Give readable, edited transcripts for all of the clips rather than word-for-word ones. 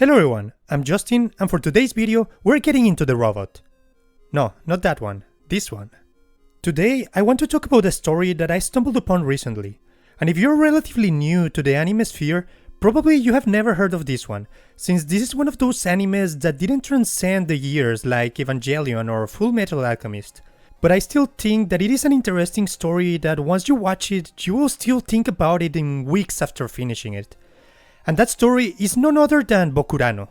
Hello everyone, I'm Justin, and for today's video, we're getting into the robot. No, not that one, this one. Today, I want to talk about a story that I stumbled upon recently. And if you're relatively new to the anime sphere, probably you have never heard of this one, since this is one of those animes that didn't transcend the years like Evangelion or Full Metal Alchemist. But I still think that it is an interesting story that once you watch it, you will still think about it in weeks after finishing it. And that story is none other than Bokurano.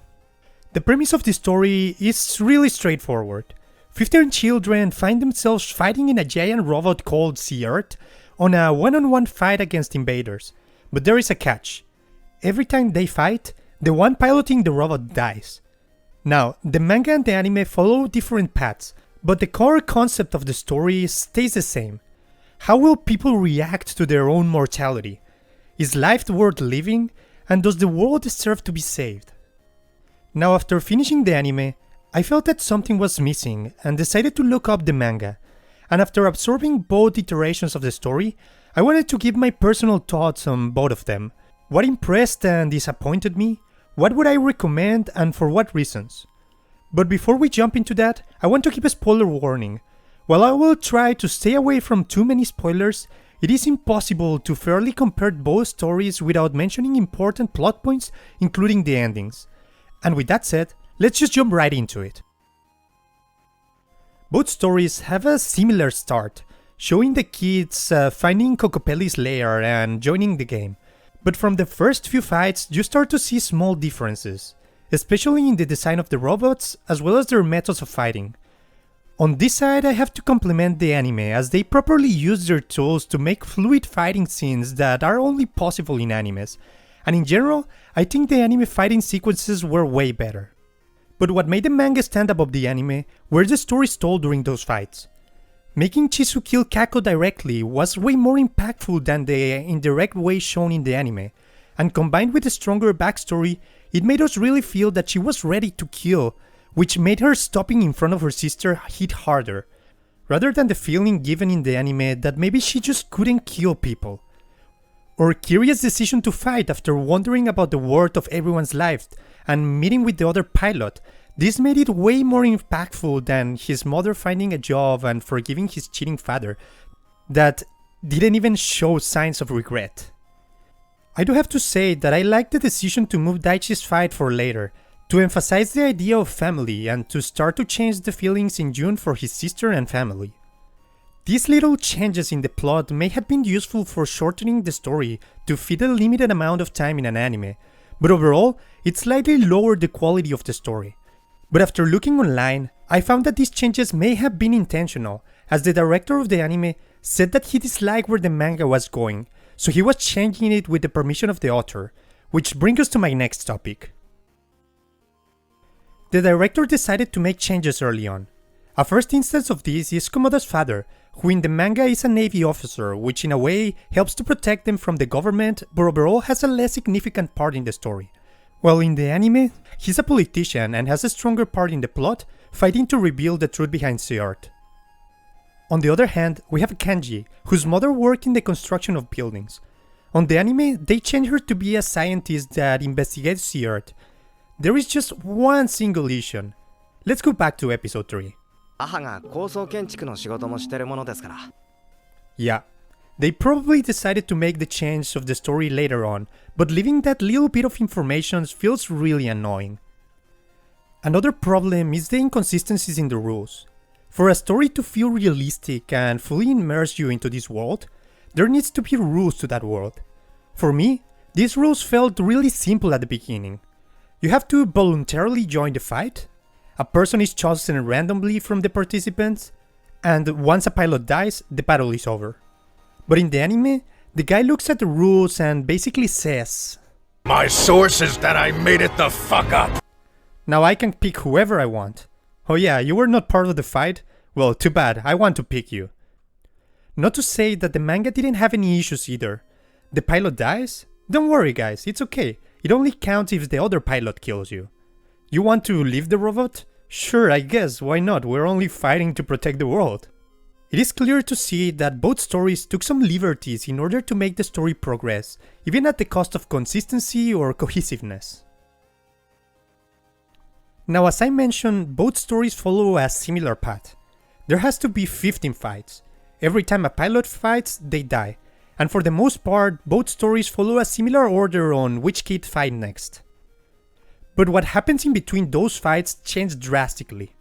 The premise of the story is really straightforward. 15 children find themselves fighting in a giant robot called Sea Earth on a one-on-one fight against invaders. But there is a catch. Every time they fight, the one piloting the robot dies. Now, the manga and the anime follow different paths, but the core concept of the story stays the same. How will people react to their own mortality? Is life worth living? And does the world deserve to be saved? Now, after finishing the anime, I felt that something was missing and decided to look up the manga. And after absorbing both iterations of the story, I wanted to give my personal thoughts on both of them. What impressed and disappointed me? What would I recommend and for what reasons? But before we jump into that, I want to keep a spoiler warning. While I will try to stay away from too many spoilers, it is impossible to fairly compare both stories without mentioning important plot points, including the endings. And with that said, let's just jump right into it. Both stories have a similar start, showing the kids finding Kokopelli's lair and joining the game. But from the first few fights, you start to see small differences, especially in the design of the robots as well as their methods of fighting. On this side, I have to compliment the anime, as they properly use their tools to make fluid fighting scenes that are only possible in animes, and in general, I think the anime fighting sequences were way better. But what made the manga stand above the anime were the stories told during those fights. Making Chizu kill Kako directly was way more impactful than the indirect way shown in the anime, and combined with a stronger backstory, it made us really feel that she was ready to kill, which made her stopping in front of her sister hit harder, rather than the feeling given in the anime that maybe she just couldn't kill people. Or Kiria's decision to fight after wondering about the worth of everyone's lives and meeting with the other pilot. This made it way more impactful than his mother finding a job and forgiving his cheating father that didn't even show signs of regret. I do have to say that I like the decision to move Daichi's fight for later, to emphasize the idea of family and to start to change the feelings in Jun for his sister and family. These little changes in the plot may have been useful for shortening the story to fit a limited amount of time in an anime, but overall, it slightly lowered the quality of the story. But after looking online, I found that these changes may have been intentional, as the director of the anime said that he disliked where the manga was going, so he was changing it with the permission of the author, which brings us to my next topic. The director decided to make changes early on. A first instance of this is Komoda's father, who in the manga is a navy officer, which in a way helps to protect them from the government, but overall has a less significant part in the story. While in the anime, he's a politician and has a stronger part in the plot, fighting to reveal the truth behind Sea Earth. On the other hand, we have Kanji, whose mother worked in the construction of buildings. On the anime, they change her to be a scientist that investigates Sea Earth. There is just one single issue. Let's go back to episode 3. Yeah, they probably decided to make the change of the story later on, but leaving that little bit of information feels really annoying. Another problem is the inconsistencies in the rules. For a story to feel realistic and fully immerse you into this world, there needs to be rules to that world. For me, these rules felt really simple at the beginning. You have to voluntarily join the fight, a person is chosen randomly from the participants, and once a pilot dies, the battle is over. But in the anime, the guy looks at the rules and basically says, "My source is that I made it the fuck up." Now I can pick whoever I want. Oh yeah, you were not part of the fight? Well, too bad, I want to pick you. Not to say that the manga didn't have any issues either. The pilot dies? Don't worry guys, it's okay. It only counts if the other pilot kills you. You want to leave the robot? Sure, I guess, why not? We're only fighting to protect the world. It is clear to see that both stories took some liberties in order to make the story progress, even at the cost of consistency or cohesiveness. Now, as I mentioned, both stories follow a similar path. There has to be 15 fights. Every time a pilot fights, they die. And for the most part, both stories follow a similar order on which kid fight next. But what happens in between those fights changed drastically.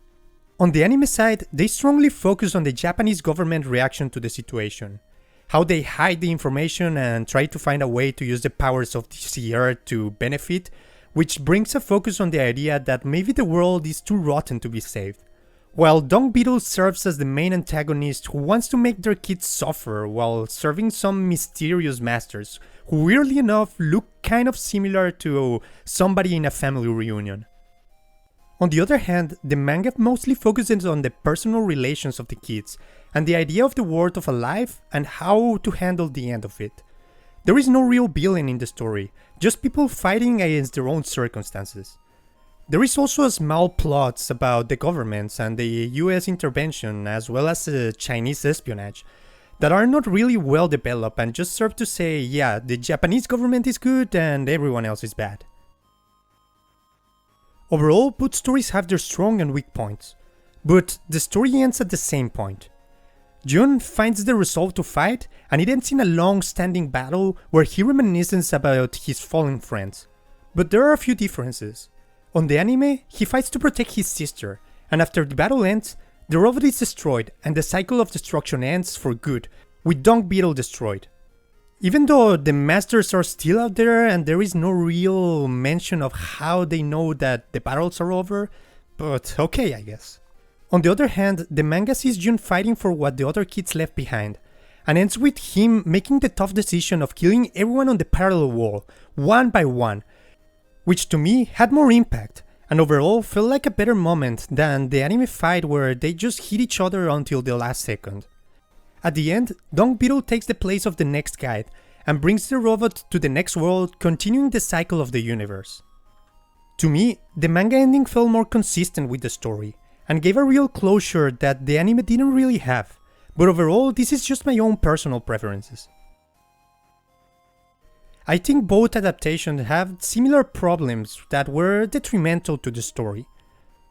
On the anime side, they strongly focus on the Japanese government reaction to the situation. How they hide the information and try to find a way to use the powers of the Earth to benefit, which brings a focus on the idea that maybe the world is too rotten to be saved. While Dung Beetle serves as the main antagonist who wants to make their kids suffer while serving some mysterious masters who weirdly enough look kind of similar to somebody in a family reunion. On the other hand, the manga mostly focuses on the personal relations of the kids and the idea of the world of a life and how to handle the end of it. There is no real villain in the story, just people fighting against their own circumstances. There is also a small plots about the governments and the US intervention as well as Chinese espionage that are not really well developed and just serve to say, yeah, the Japanese government is good and everyone else is bad. Overall, both stories have their strong and weak points, but the story ends at the same point. Jun finds the resolve to fight, and it ends in a long-standing battle where he reminisces about his fallen friends. But there are a few differences. On the anime, he fights to protect his sister, and after the battle ends, the robot is destroyed and the cycle of destruction ends for good, with Dung Beetle destroyed. Even though the masters are still out there and there is no real mention of how they know that the battles are over, but okay, I guess. On the other hand, the manga sees Jun fighting for what the other kids left behind, and ends with him making the tough decision of killing everyone on the parallel wall, one by one, which to me had more impact, and overall felt like a better moment than the anime fight where they just hit each other until the last second. At the end, Dung Beetle takes the place of the next guide and brings the robot to the next world, continuing the cycle of the universe. To me, the manga ending felt more consistent with the story, and gave a real closure that the anime didn't really have, but overall this is just my own personal preferences. I think both adaptations have similar problems that were detrimental to the story.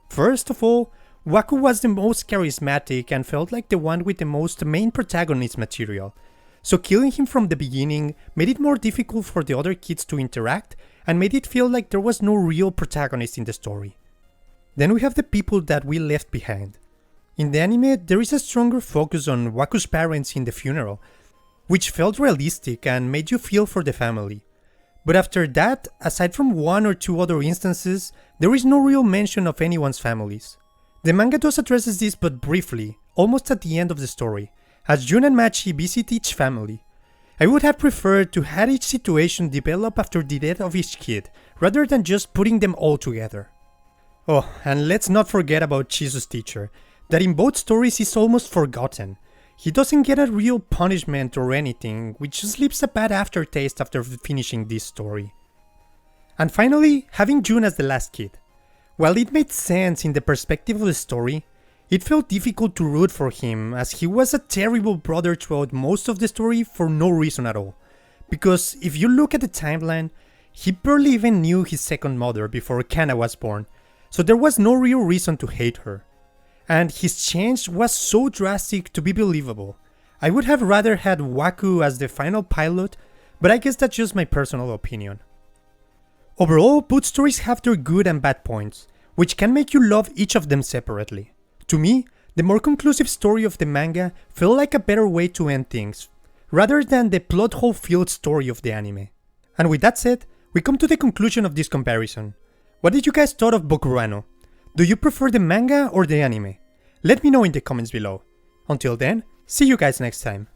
First of all, Waku was the most charismatic and felt like the one with the most main protagonist material, so killing him from the beginning made it more difficult for the other kids to interact and made it feel like there was no real protagonist in the story. Then we have the people that we left behind. In the anime, there is a stronger focus on Waku's parents in the funeral, which felt realistic and made you feel for the family. But after that, aside from one or two other instances, there is no real mention of anyone's families. The manga does addresses this but briefly, almost at the end of the story, as Jun and Machi visit each family. I would have preferred to have each situation develop after the death of each kid, rather than just putting them all together. Oh, and let's not forget about Chisu's teacher, that in both stories is almost forgotten. He doesn't get a real punishment or anything, which just leaves a bad aftertaste after finishing this story. And finally, having Jun as the last kid. While it made sense in the perspective of the story, it felt difficult to root for him as he was a terrible brother throughout most of the story for no reason at all. Because if you look at the timeline, he barely even knew his second mother before Kana was born, so there was no real reason to hate her. And his change was so drastic to be believable. I would have rather had Waku as the final pilot, but I guess that's just my personal opinion. Overall, both stories have their good and bad points, which can make you love each of them separately. To me, the more conclusive story of the manga felt like a better way to end things, rather than the plot hole-filled story of the anime. And with that said, we come to the conclusion of this comparison. What did you guys thought of Bokurano? Do you prefer the manga or the anime? Let me know in the comments below. Until then, see you guys next time.